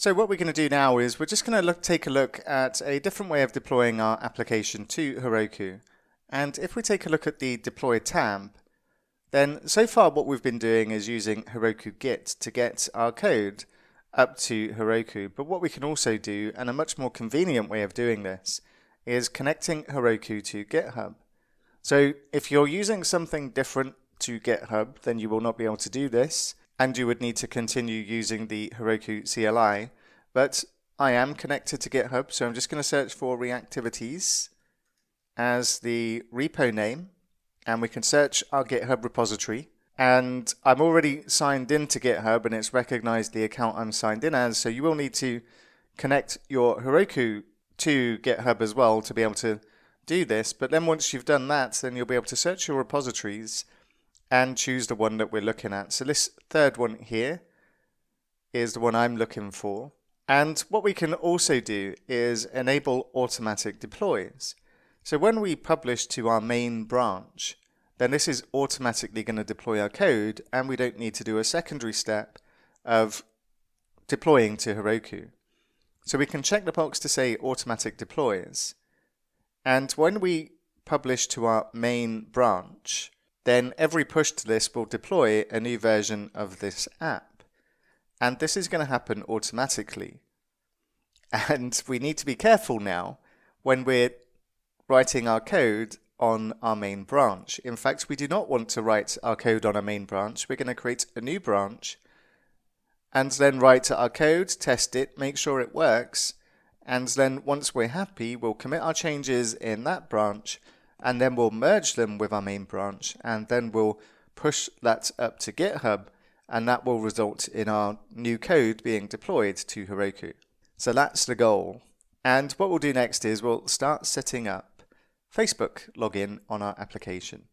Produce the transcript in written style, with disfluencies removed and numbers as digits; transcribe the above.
So what we're going to do now is we're just going to take a look at a different way of deploying our application to Heroku. And if we take a look at the Deploy tab, then so far what we've been doing is using Heroku Git to get our code up to Heroku. But what we can also do, and a much more convenient way of doing this, is connecting Heroku to GitHub. So if you're using something different to GitHub, then you will not be able to do this, and you would need to continue using the Heroku CLI. But I am connected to GitHub, so I'm just going to search for reactivities as the repo name, and we can search our GitHub repository. And I'm already signed into GitHub, and it's recognized the account I'm signed in as, so you will need to connect your Heroku to GitHub as well to be able to do this. But then once you've done that, then you'll be able to search your repositories and choose the one that we're looking at. So this third one here is the one I'm looking for. And what we can also do is enable automatic deploys. So when we publish to our main branch, then this is automatically going to deploy our code, and we don't need to do a secondary step of deploying to Heroku. So we can check the box to say automatic deploys. And when we publish to our main branch, then every push to this will deploy a new version of this app. And this is going to happen automatically. And we need to be careful now when we're writing our code on our main branch. In fact, we do not want to write our code on our main branch. We're going to create a new branch and then write our code, test it, make sure it works. And then once we're happy, we'll commit our changes in that branch, and then we'll merge them with our main branch, and then we'll push that up to GitHub, and that will result in our new code being deployed to Heroku. So that's the goal. And what we'll do next is we'll start setting up Facebook login on our application.